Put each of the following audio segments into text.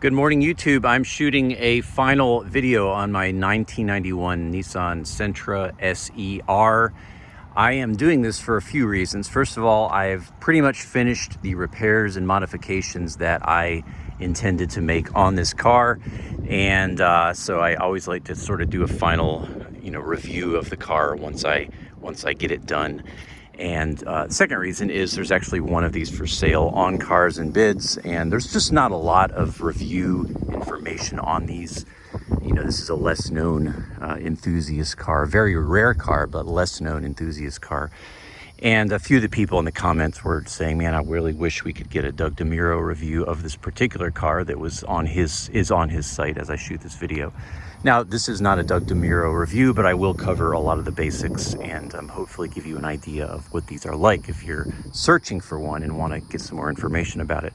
Good morning, YouTube. I'm shooting a final video on my 1991 Nissan Sentra SER. I am doing this for a few reasons. First of all, I've pretty much finished the repairs and modifications that I intended to make on this car. And so I always like to sort of do a final, review of the car once I get it done. And the second reason is there's actually one of these for sale on Cars and Bids, and there's just not a lot of review information on these. This is a less known enthusiast car, very rare car, but less known enthusiast car. And a few of the people in the comments were saying, man, I really wish we could get a Doug DeMuro review of this particular car that is on his site as I shoot this video. Now, this is not a Doug DeMuro review, but I will cover a lot of the basics and hopefully give you an idea of what these are like if you're searching for one and want to get some more information about it.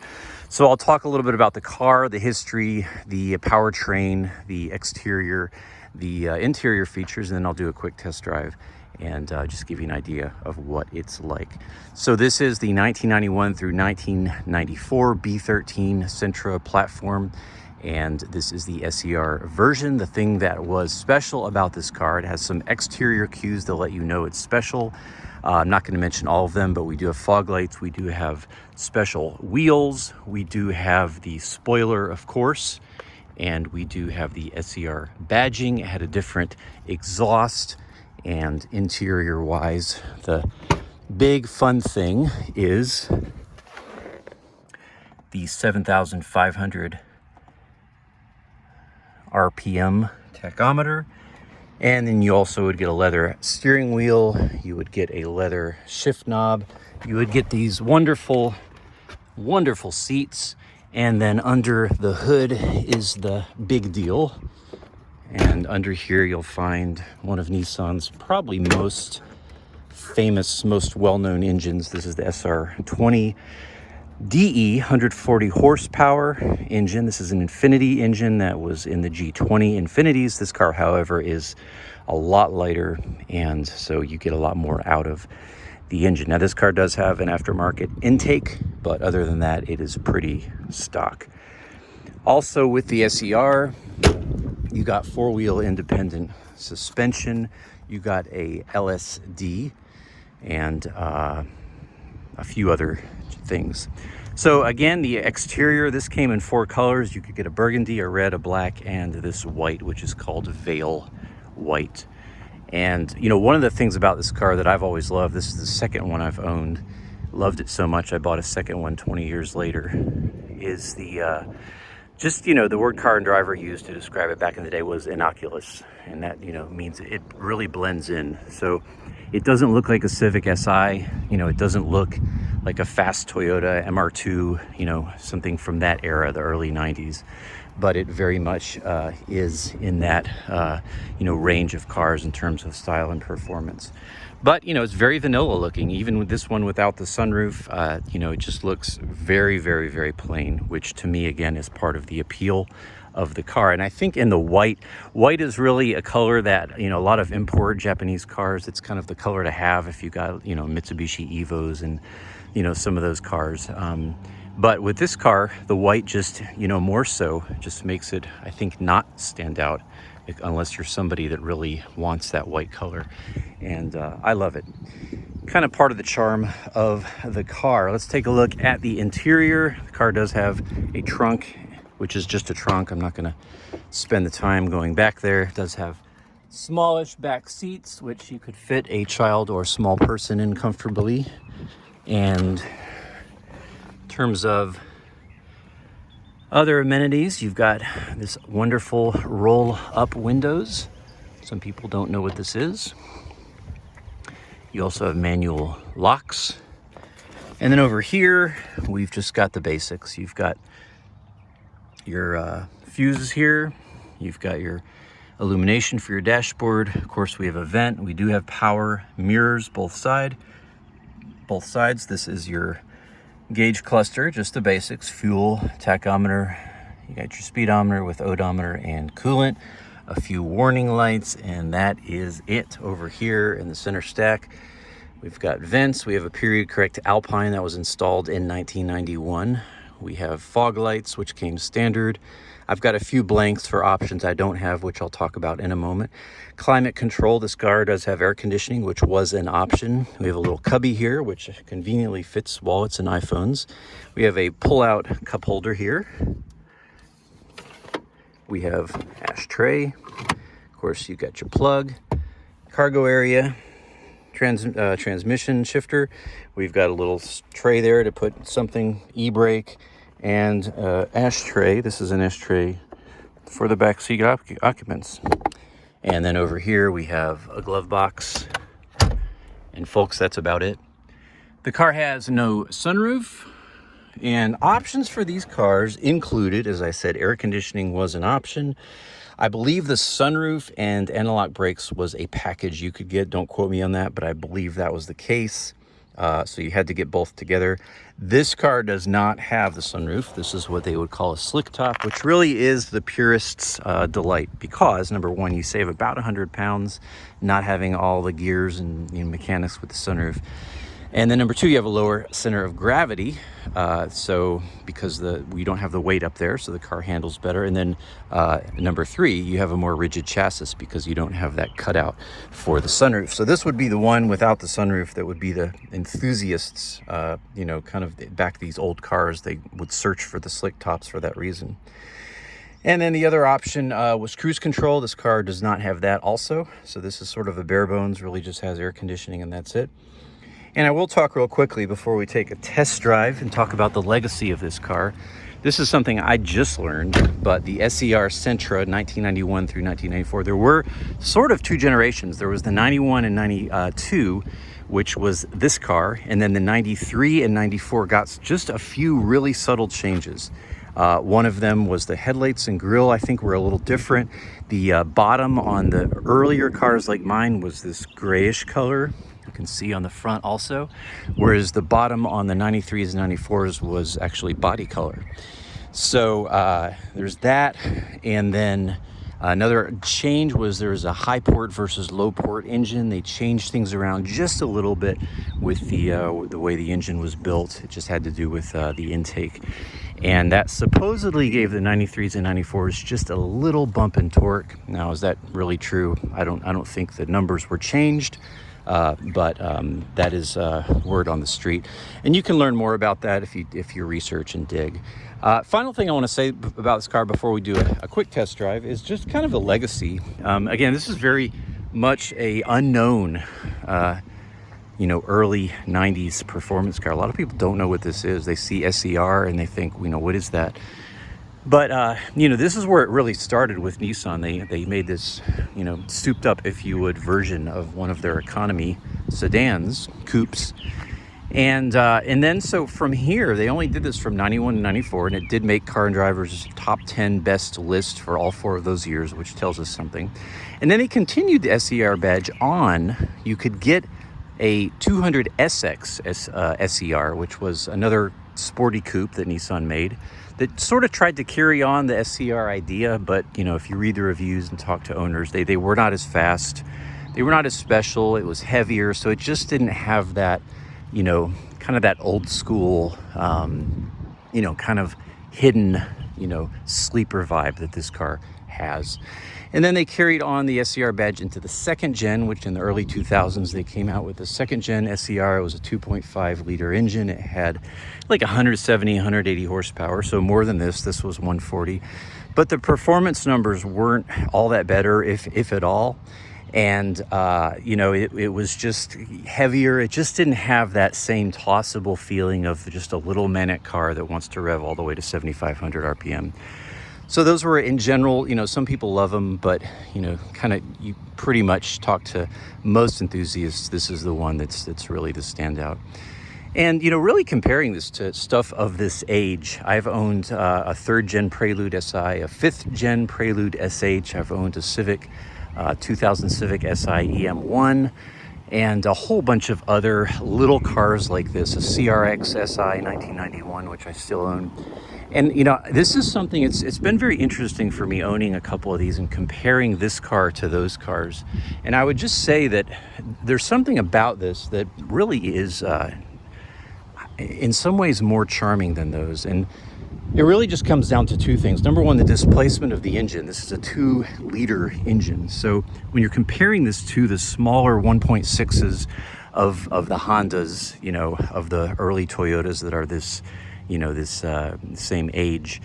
So I'll talk a little bit about the car, the history, the powertrain, the exterior, the interior features, and then I'll do a quick test drive and just give you an idea of what it's like. So this is the 1991 through 1994 B13 Sentra platform, and this is the SER version. The thing that was special about this car, it has some exterior cues that let you know it's special. I'm not going to mention all of them, but we do have fog lights, we do have special wheels, we do have the spoiler, of course, and we do have the SER badging. It had a different exhaust. And interior wise, the big fun thing is the 7,500 RPM tachometer. And then you also would get a leather steering wheel. You would get a leather shift knob. You would get these wonderful, wonderful seats. And then under the hood is the big deal. And under here, you'll find one of Nissan's probably most famous, most well-known engines. This is the SR20 DE 140 horsepower engine. This is an Infinity engine that was in the G20 Infinities. This car, however, is a lot lighter, and so you get a lot more out of the engine. Now, this car does have an aftermarket intake, but other than that, it is pretty stock. Also, with the SER, you got four-wheel independent suspension. You got a LSD and a few other things. So again, the exterior, this came in four colors. You could get a burgundy, a red, a black, and this white, which is called Veil White. And one of the things about this car that I've always loved, this is the second one I've owned, loved it so much I bought a second one 20 years later, is the the word car and driver used to describe it back in the day was innocuous. And that, means it really blends in. So it doesn't look like a Civic Si, it doesn't look like a fast Toyota MR2, something from that era, the early 90s. But it very much is in that, range of cars in terms of style and performance. But, it's very vanilla looking. Even with this one without the sunroof, it just looks very, very, very plain, which to me, again, is part of the appeal of the car. And I think in the white is really a color that, a lot of import Japanese cars, it's kind of the color to have if you got, Mitsubishi Evos and, some of those cars. But with this car, the white just, more so just makes it, I think, not stand out unless you're somebody that really wants that white color. And I love it. Kind of part of the charm of the car. Let's take a look at the interior. The car does have a trunk, which is just a trunk. I'm not going to spend the time going back there. It does have smallish back seats, which you could fit a child or small person in comfortably. And in terms of other amenities, you've got this wonderful roll-up windows. Some people don't know what this is. You also have manual locks. And then over here, we've just got the basics. You've got your fuses here. You've got your illumination for your dashboard. Of course, we have a vent. We do have power mirrors both sides. This is your gauge cluster, just the basics: fuel, tachometer. You got your speedometer with odometer and coolant, a few warning lights, and that is it. Over here in the center stack, we've got vents. We have a period correct Alpine that was installed in 1991, We have fog lights, which came standard. I've got a few blanks for options I don't have, which I'll talk about in a moment. Climate control, this car does have air conditioning, which was an option. We have a little cubby here, which conveniently fits wallets and iPhones. We have a pull-out cup holder here. We have ashtray. Of course, you got your plug, cargo area, transmission shifter. We've got a little tray there to put something, e-brake, and ashtray. This is an ashtray for the backseat occupants. And then over here we have a glove box. And folks, that's about it. The car has no sunroof. And options for these cars included, as I said, air conditioning was an option. I believe the sunroof and anti-lock brakes was a package you could get. Don't quote me on that, but I believe that was the case. So you had to get both together. This car does not have the sunroof. This is what they would call a slick top, which really is the purist's delight because, number one, you save about 100 pounds not having all the gears and mechanics with the sunroof. And then number two, you have a lower center of gravity. So because we don't have the weight up there, so the car handles better. And then number three, you have a more rigid chassis because you don't have that cutout for the sunroof. So this would be the one without the sunroof that would be the enthusiasts, kind of back these old cars. They would search for the slick tops for that reason. And then the other option was cruise control. This car does not have that also. So this is sort of a bare bones, really just has air conditioning and that's it. And I will talk real quickly before we take a test drive and talk about the legacy of this car. This is something I just learned, but the SER Sentra 1991 through 1994, there were sort of two generations. There was the 91 and 92, which was this car, and then the 93 and 94 got just a few really subtle changes. One of them was the headlights and grille, I think, were a little different. The bottom on the earlier cars like mine was this grayish color. You can see on the front also, whereas the bottom on the 93s and 94s was actually body color. So there's that, and then another change was there was a high port versus low port engine. They changed things around just a little bit with the way the engine was built. It just had to do with the intake, and that supposedly gave the 93s and 94s just a little bump in torque. Now, is that really true? I don't think the numbers were changed. But that is word on the street, and you can learn more about that if you research and dig. Final thing I want to say about this car before we do a quick test drive is just kind of the legacy. Again, this is very much a unknown, early 90s performance car. A lot of people don't know what this is. They see SER and they think, what is that? But, this is where it really started with Nissan. They made this, souped up, if you would, version of one of their economy sedans, coupes. And then so from here, they only did this from 91 to 94, and it did make Car and Driver's top 10 best list for all 4 of those years, which tells us something. And then they continued the SER badge on. You could get a 200 SX SER, which was another sporty coupe that Nissan made, that sort of tried to carry on the SCR idea, but if you read the reviews and talk to owners, they were not as fast, they were not as special, it was heavier, so it just didn't have that, kind of that old school, kind of hidden, sleeper vibe that this car has. And then they carried on the SCR badge into the second gen, which in the early 2000s, they came out with the second gen SCR. It was a 2.5 liter engine. It had like 170, 180 horsepower. So more than this was 140. But the performance numbers weren't all that better, if at all. And, it was just heavier. It just didn't have that same tossable feeling of just a little manic car that wants to rev all the way to 7,500 RPM. So those were, in general, some people love them, but, you pretty much talk to most enthusiasts, this is the one that's really the standout. And, really comparing this to stuff of this age, I've owned a 3rd gen Prelude SI, a 5th gen Prelude SH, I've owned a Civic, 2000 Civic Si EM1, and a whole bunch of other little cars like this, a CRX SI 1991, which I still own. And, this is something, it's been very interesting for me owning a couple of these and comparing this car to those cars. And I would just say that there's something about this that really is, in some ways, more charming than those. And It really just comes down to two things. Number one, the displacement of the engine. This is a 2-liter engine. So when you're comparing this to the smaller 1.6s of the Hondas, you know, of the early Toyotas that are this, you know, this same age,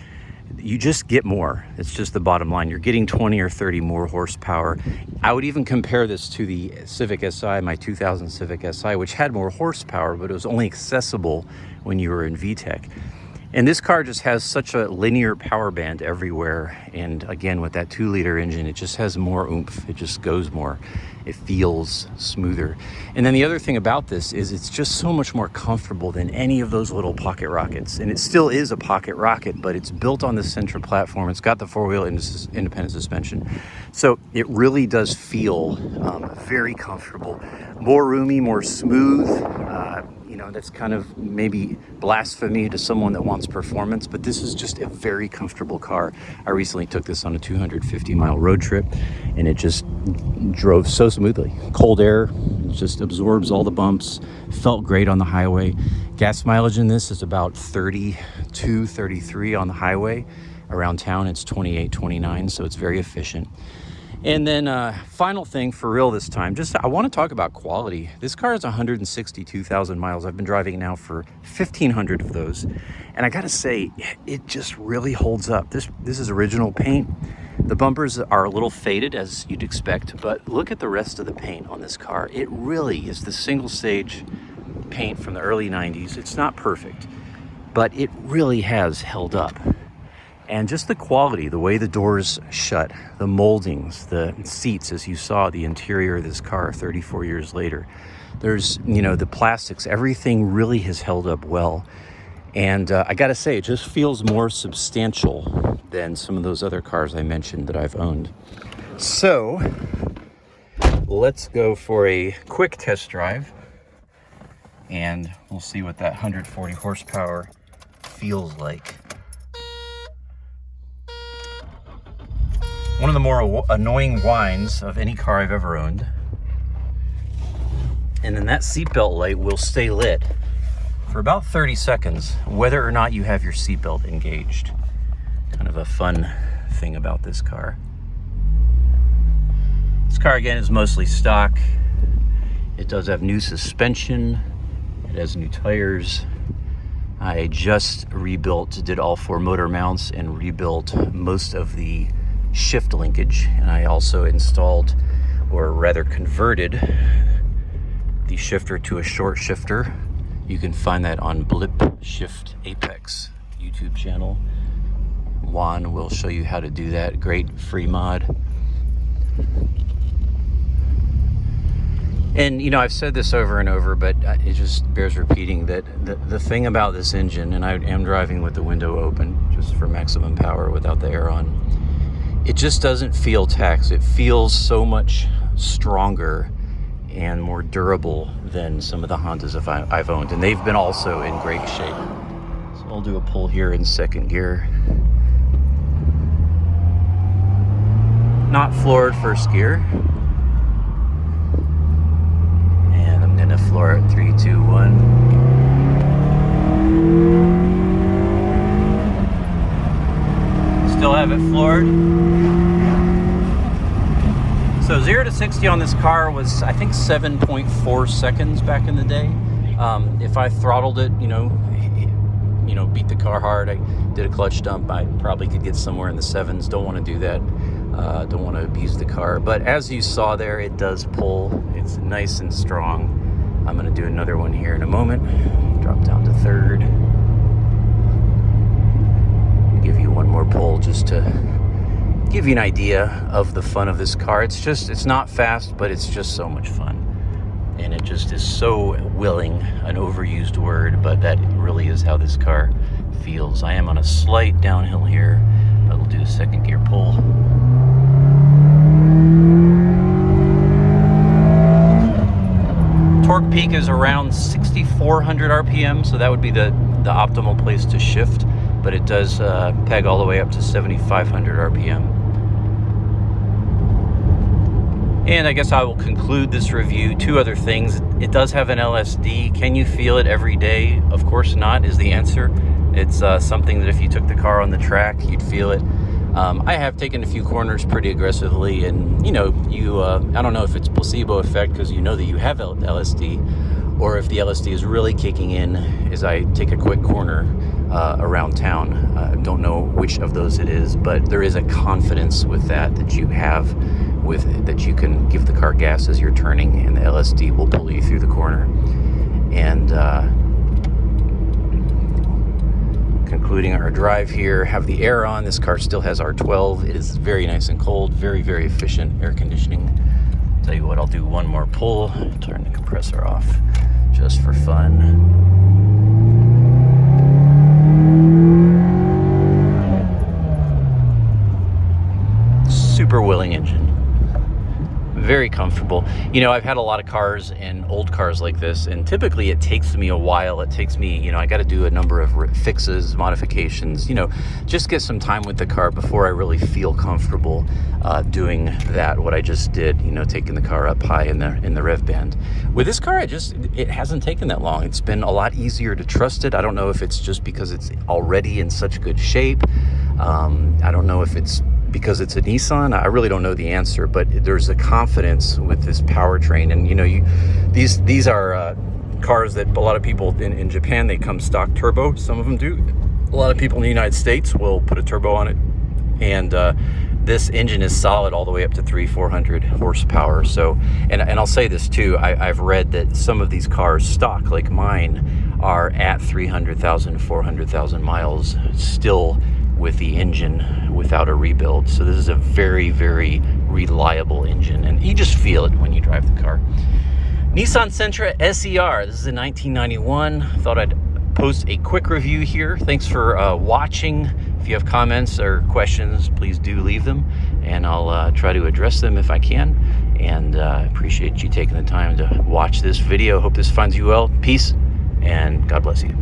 you just get more. It's just the bottom line. You're getting 20 or 30 more horsepower. I would even compare this to the Civic Si, my 2000 Civic Si, which had more horsepower, but it was only accessible when you were in VTEC. And this car just has such a linear power band everywhere. And again, with that 2-liter engine, it just has more oomph. It just goes more. It feels smoother. And then the other thing about this is it's just so much more comfortable than any of those little pocket rockets. And it still is a pocket rocket, but it's built on the Sentra platform. It's got the 4-wheel independent suspension. So it really does feel very comfortable, more roomy, more smooth. You know, that's kind of maybe blasphemy to someone that wants performance, but this is just a very comfortable car. I recently took this on a 250-mile road trip, and it just drove so smoothly. Cold air just absorbs all the bumps. Felt great on the highway. Gas mileage in this is about 32, 33 on the highway. Around town, it's 28, 29, so it's very efficient. And then final thing for real this time, I want to talk about quality. This car is 162,000 miles. I've been driving now for 1,500 of those. And I got to say, it just really holds up. This is original paint. The bumpers are a little faded, as you'd expect, but look at the rest of the paint on this car. It really is the single stage paint from the early 90s. It's not perfect, but it really has held up. And just the quality, the way the doors shut, the moldings, the seats, as you saw, the interior of this car 34 years later. There's, you know, the plastics, everything really has held up well. And I gotta say, it just feels more substantial than some of those other cars I mentioned that I've owned. So, let's go for a quick test drive. And we'll see what that 140 horsepower feels like. One of the more annoying whines of any car I've ever owned. And then that seatbelt light will stay lit for about 30 seconds, whether or not you have your seatbelt engaged. Kind of a fun thing about this car. This car, again, is mostly stock. It does have new suspension. It has new tires. I just did all 4 motor mounts and rebuilt most of the shift linkage, and I also installed, or rather converted, the shifter to a short shifter. You can find that on Blip Shift Apex YouTube channel. Juan will show you how to do that. Great free mod. And, you know, I've said this over and over, but it just bears repeating that the thing about this engine, and I am driving with the window open just for maximum power without the air on, it just doesn't feel taxed. It feels so much stronger and more durable than some of the Hondas I've owned. And they've been also in great shape. So I'll do a pull here in second gear. Not floored first gear. And I'm gonna floor it 3, 2, 1. Still have it floored. So 0 to 60 on this car was, I think, 7.4 seconds back in the day. If I throttled it, beat the car hard, I did a clutch dump, I probably could get somewhere in the 7s. Don't want to do that. Don't want to abuse the car. But as you saw there, it does pull. It's nice and strong. I'm going to do another one here in a moment. Drop down to 3rd. Give you one more pull just to give you an idea of the fun of this car. It's not fast, but it's just so much fun. And it just is so willing, an overused word, but that really is how this car feels. I am on a slight downhill here, but we'll do a second gear pull. Torque peak is around 6,400 RPM, so that would be the optimal place to shift, but it does peg all the way up to 7,500 RPM. And I guess I will conclude this review. 2 other things. It does have an LSD. Can you feel it every day? Of course not, is the answer. It's something that if you took the car on the track, you'd feel it. I have taken a few corners pretty aggressively, and you know, I don't know if it's placebo effect because you know that you have LSD, or if the LSD is really kicking in as I take a quick corner around town. I don't know which of those it is, but there is a confidence with that you have with that you can give the car gas as you're turning, and the LSD will pull you through the corner. And concluding our drive here, have the air on. This car still has R12. It is very nice and cold, very, very efficient air conditioning. Tell you what, I'll do one more pull, turn the compressor off just for fun. Super willing engine. Very comfortable. You know, I've had a lot of cars and old cars like this, and typically it takes me a while. It takes me, you know, I got to do a number of fixes, modifications, you know, just get some time with the car before I really feel comfortable doing that, what I just did, you know, taking the car up high in the rev band. With this car, it hasn't taken that long. It's been a lot easier to trust it. I don't know if it's just because it's already in such good shape. I don't know if it's because it's a Nissan. I really don't know the answer, but there's a confidence with this powertrain. And you know, these are cars that a lot of people in Japan, they come stock turbo. Some of them do. A lot of people in the United States will put a turbo on it, and this engine is solid all the way up to 300-400 horsepower. So, and I'll say this too, I've read that some of these cars stock like mine are at 300,000, 400,000 miles still with the engine without a rebuild. So this is a very, very reliable engine, and you just feel it when you drive the car. Nissan Sentra SER, this is a 1991. Thought I'd post a quick review here. Thanks for watching. If you have comments or questions, please do leave them, and I'll try to address them if I can. And appreciate you taking the time to watch this video. Hope this finds you well. Peace, and God bless you.